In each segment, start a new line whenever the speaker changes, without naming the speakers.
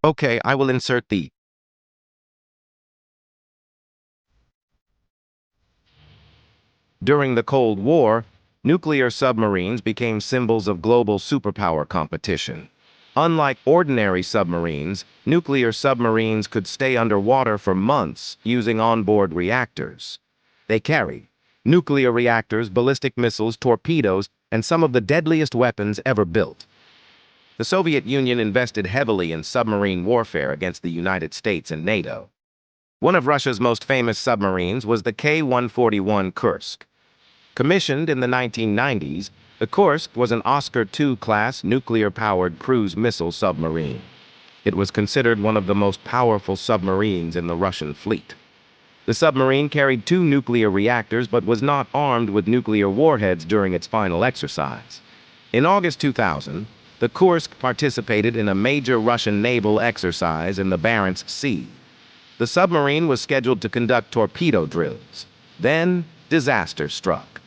Okay, I will insert the. During the Cold War, nuclear submarines became symbols of global superpower competition. Unlike ordinary submarines, nuclear submarines could stay underwater for months using onboard reactors. They carried nuclear reactors, ballistic missiles, torpedoes, and some of the deadliest weapons ever built. The Soviet Union invested heavily in submarine warfare against the United States and NATO. One of Russia's most famous submarines was the K-141 Kursk. Commissioned in the 1990s, the Kursk was an Oscar II-class nuclear-powered cruise missile submarine. It was considered one of the most powerful submarines in the Russian fleet. The submarine carried 2 nuclear reactors but was not armed with nuclear warheads during its final exercise. In August 2000, the Kursk participated in a major Russian naval exercise in the Barents Sea. The submarine was scheduled to conduct torpedo drills. Then, disaster struck.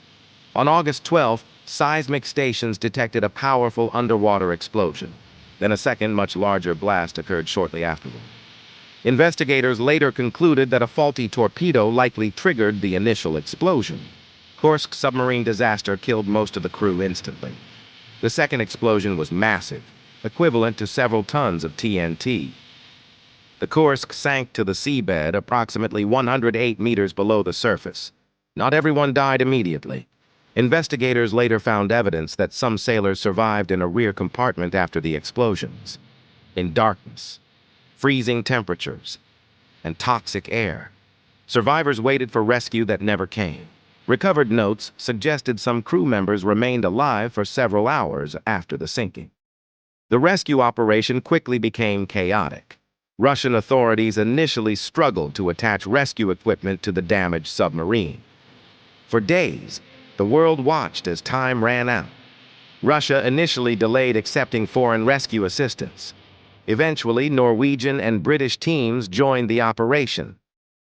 On August 12th, seismic stations detected a powerful underwater explosion. Then a second, much larger blast occurred shortly afterward. Investigators later concluded that a faulty torpedo likely triggered the initial explosion. Kursk submarine disaster killed most of the crew instantly. The second explosion was massive, equivalent to several tons of TNT. The Kursk sank to the seabed approximately 108 meters below the surface. Not everyone died immediately. Investigators later found evidence that some sailors survived in a rear compartment after the explosions. In darkness, freezing temperatures, and toxic air, survivors waited for rescue that never came. Recovered notes suggested some crew members remained alive for several hours after the sinking. The rescue operation quickly became chaotic. Russian authorities initially struggled to attach rescue equipment to the damaged submarine. For days, the world watched as time ran out. Russia initially delayed accepting foreign rescue assistance. Eventually, Norwegian and British teams joined the operation.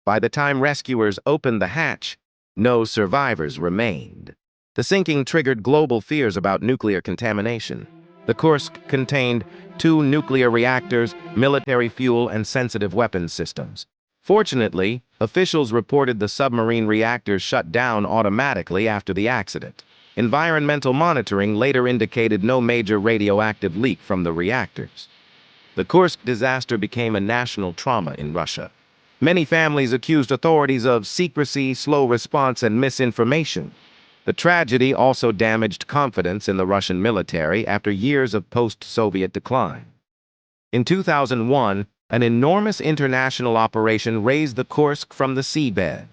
By the time rescuers opened the hatch, no survivors remained. The sinking triggered global fears about nuclear contamination. The Kursk contained 2 nuclear reactors, military fuel, and sensitive weapons systems. Fortunately, officials reported the submarine reactors shut down automatically after the accident. Environmental monitoring later indicated no major radioactive leak from the reactors. The Kursk disaster became a national trauma in Russia. Many families accused authorities of secrecy, slow response, and misinformation. The tragedy also damaged confidence in the Russian military after years of post-Soviet decline. In 2001, an enormous international operation raised the Kursk from the seabed.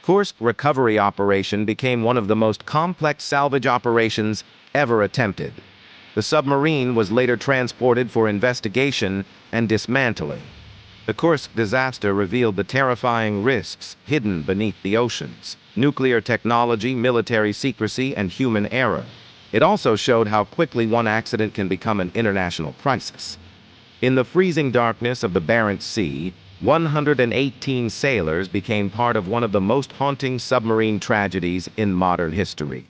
Kursk recovery operation became one of the most complex salvage operations ever attempted. The submarine was later transported for investigation and dismantling. The Kursk disaster revealed the terrifying risks hidden beneath the oceans: nuclear technology, military secrecy, and human error. It also showed how quickly one accident can become an international crisis. In the freezing darkness of the Barents Sea, 118 sailors became part of one of the most haunting submarine tragedies in modern history.